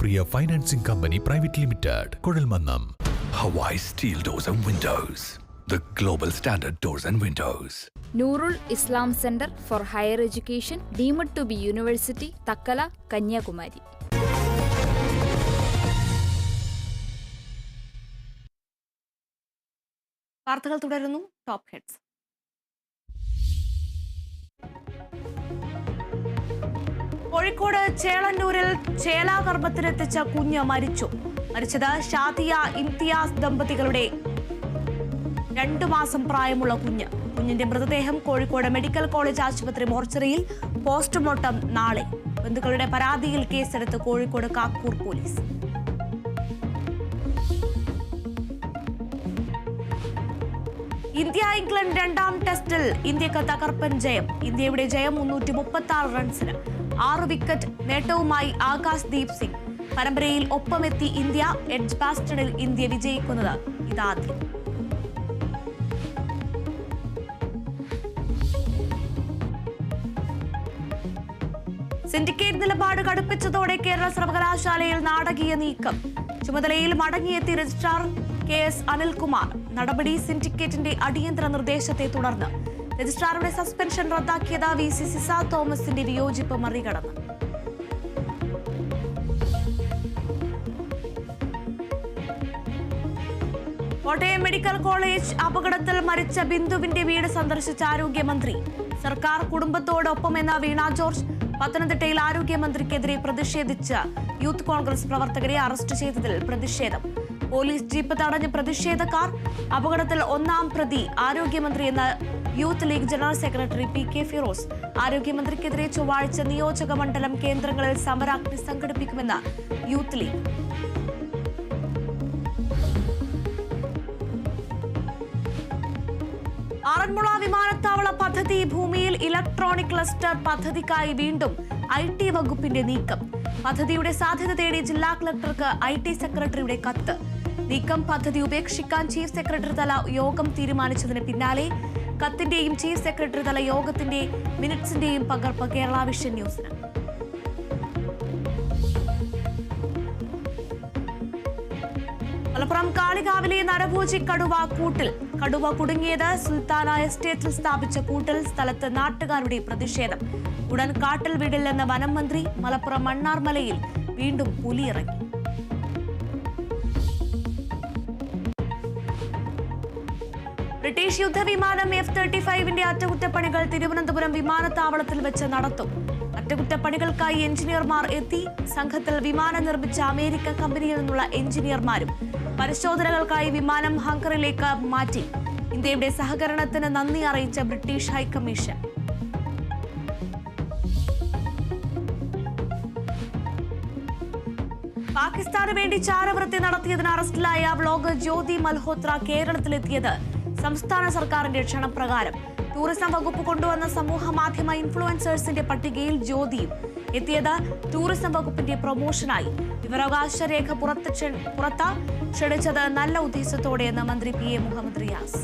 Priya Financing Company Private Limited, Kodalmannam. Hawaii Steel Doors and Windows, the global standard doors and windows. Nurul Islam Center for Higher Education, deemed to be University, Takkala, Kanyakumari. വാർത്തകൾ തുടരുന്നു. Top heads. Kozhikode ചേളന്നൂരിൽ ചേലാഗർഭത്തിലെത്തിച്ച കുഞ്ഞ് മരിച്ചു. മരിച്ചത് ഷാദിയ ഇംതിയാസ് ദമ്പതികളുടെ 2 മാസം പ്രായമുള്ള കുഞ്ഞ്. കുഞ്ഞിന്റെ മൃതദേഹം കോഴിക്കോട് മെഡിക്കൽ കോളേജ് ആശുപത്രി മോർച്ചറിയിൽ. പോസ്റ്റ്മോർട്ടം നാളെ. ബന്ധുക്കളുടെ പരാതിയിൽ കേസെടുത്ത് Kozhikode Kakkur police. India England 2ാം ടെസ്റ്റിൽ ഇന്ത്യക്ക് തകർപ്പൻ ജയം. ഇന്ത്യയുടെ ജയം 336 റൺസിന്. 6 വിക്കറ്റ് നേട്ടവുമായി ആകാശ് ദീപ് സിംഗ്. പരമ്പരയിൽ ഒപ്പമെത്തി ഇന്ത്യ. എഡ്ജ്ബാസ്റ്റണിൽ ഇന്ത്യ വിജയിക്കുന്നത് ഇതാദ്യം. സിൻഡിക്കേറ്റ് നിലപാട് കടുപ്പിച്ചതോടെ കേരള സർവകലാശാലയിൽ നാടകീയ നീക്കം. ചുമതലയിൽ മടങ്ങിയെത്തി രജിസ്ട്രാർ KS അനിൽകുമാർ. നടപടി സിൻഡിക്കേറ്റിന്റെ അടിയന്തര നിർദ്ദേശത്തെ തുടർന്ന്. രജിസ്ട്രാറുടെ സസ്പെൻഷൻ റദ്ദാക്കിയത് VC സിസ തോമസിന്റെ വിയോജിപ്പ് മറികടന്ന്. കോട്ടയം മെഡിക്കൽ കോളേജ് അപകടത്തിൽ മരിച്ച ബിന്ദുവിന്റെ വീട് സന്ദർശിച്ച ആരോഗ്യമന്ത്രി. സർക്കാർ കുടുംബത്തോടൊപ്പമെന്ന വീണ ജോർജ്. പത്തനംതിട്ടയിൽ ആരോഗ്യമന്ത്രിക്കെതിരെ പ്രതിഷേധിച്ച യൂത്ത് കോൺഗ്രസ് പ്രവർത്തകരെ അറസ്റ്റ് ചെയ്തതിൽ പ്രതിഷേധം. പോലീസ് ജീപ്പ് തടഞ്ഞ് പ്രതിഷേധക്കാർ. അപകടത്തിൽ 1ാം പ്രതി ആരോഗ്യമന്ത്രിയെന്ന് youth league general secretary PK Firoz. ആരോഗ്യമന്ത്രിക്കെതിരെ ചൊവ്വാഴ്ച നിയോജക മണ്ഡലം കേന്ദ്രങ്ങളിൽ സമരാഗ്നി സംഘടിപ്പിക്കുമെന്ന് യൂത്ത് ലീഗ്. ആറന്മുള വിമാനത്താവള പദ്ധതി ഭൂമിയിൽ ഇലക്ട്രോണിക് ക്ലസ്റ്റർ പദ്ധതിക്കായി വീണ്ടും IT വകുപ്പിന്റെ നീക്കം. പദ്ധതിയുടെ സാധ്യത തേടി ജില്ലാ കളക്ടർക്ക് IT സെക്രട്ടറിയുടെ കത്ത്. നീക്കം പദ്ധതി ഉപേക്ഷിക്കാൻ ചീഫ് സെക്രട്ടറി തല യോഗം തീരുമാനിച്ചതിന് പിന്നാലെ കത്തിന്റെയും ചീഫ് സെക്രട്ടറി തല യോഗത്തിന്റെ മിനിറ്റ്സിന്റെയും പകർപ്പ് കേരള വിഷൻ ന്യൂസിന്. മലപ്പുറം കാളികാവിലെ നരഭോജി കടുവ കൂട്ടിൽ. കടുവ കുടുങ്ങിയത് സുൽത്താന എസ്റ്റേറ്റിൽ സ്ഥാപിച്ച കൂട്ടിൽ. സ്ഥലത്ത് നാട്ടുകാരുടെ പ്രതിഷേധം. ഉടൻ കാട്ടിൽ വിടില്ലെന്ന് വനം മന്ത്രി. മലപ്പുറം മണ്ണാർമലയിൽ വീണ്ടും പുലിയിറങ്ങി. ബ്രിട്ടീഷ് യുദ്ധവിമാനം F-35ന്റെ അറ്റകുറ്റപ്പണികൾ തിരുവനന്തപുരം വിമാനത്താവളത്തിൽ വെച്ച് നടത്തും. അറ്റകുറ്റപ്പണികൾക്കായി എഞ്ചിനീയർമാർ എത്തി. സംഘത്തിൽ വിമാനം നിർമ്മിച്ച അമേരിക്കൻ കമ്പനിയിൽ നിന്നുള്ള എഞ്ചിനീയർമാരും. പരിശോധനകൾക്കായി വിമാനം ഹങ്കറിലേക്ക് മാറ്റി. ഇന്ത്യയുടെ സഹകരണത്തിന് നന്ദി അറിയിച്ച ബ്രിട്ടീഷ് ഹൈക്കമ്മീഷൻ. പാകിസ്ഥാന് വേണ്ടി ചാരവൃത്തി നടത്തിയതിന് അറസ്റ്റിലായ വ്ളോഗർ ജ്യോതി മൽഹോത്ര കേരളത്തിലെത്തിയത് സംസ്ഥാന സർക്കാരിന്റെ ക്ഷണപ്രകാരം. ടൂറിസം വകുപ്പ് കൊണ്ടുവന്ന സമൂഹ മാധ്യമ ഇൻഫ്ലുവൻസേഴ്സിന്റെ പട്ടികയിൽ ജ്യോതിയും എത്തിയത് ടൂറിസം വകുപ്പിന്റെ പ്രൊമോഷനായി. വിവരാവകാശ രേഖ പുറത്ത് ക്ഷണിച്ചത് നല്ല ഉദ്ദേശത്തോടെയെന്ന് മന്ത്രി PA മുഹമ്മദ് റിയാസ്.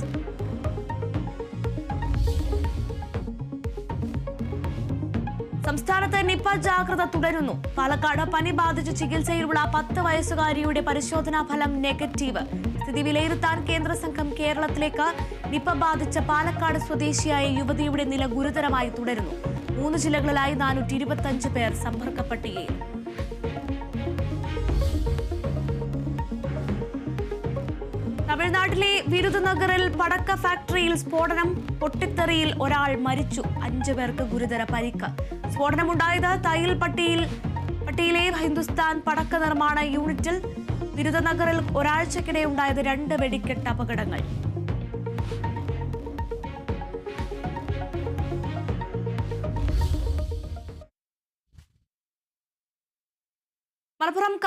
സംസ്ഥാനത്ത് നിപ ജാഗ്രത തുടരുന്നു. പാലക്കാട് പനി ബാധിച്ച് ചികിത്സയിലുള്ള 10 വയസ്സുകാരിയുടെ പരിശോധനാ ഫലം നെഗറ്റീവ്. സ്ഥിതി വിലയിരുത്താൻ കേന്ദ്ര സംഘം കേരളത്തിലേക്ക്. നിപ ബാധിച്ച പാലക്കാട് സ്വദേശിയായ യുവതിയുടെ നില ഗുരുതരമായി തുടരുന്നു. 3 ജില്ലകളിലായി 425 പേർ സമ്പർക്ക പട്ടികയിൽ. തമിഴ്നാട്ടിലെ വിരുദുനഗറിൽ പടക്ക ഫാക്ടറിയിൽ സ്ഫോടനം. പൊട്ടിത്തെറിയിൽ ഒരാൾ മരിച്ചു. 5 പേർക്ക് ഗുരുതര പരിക്ക്. സ്ഫോടനമുണ്ടായത് തയ്യൽ പട്ടിയിലെ ഹിന്ദുസ്ഥാൻ പടക്ക നിർമ്മാണ യൂണിറ്റിൽ. വിരുദനഗറിൽ ഒരാഴ്ചക്കിടെ ഉണ്ടായത് 2 വെടിക്കെട്ട് അപകടങ്ങൾ. മലപ്പുറം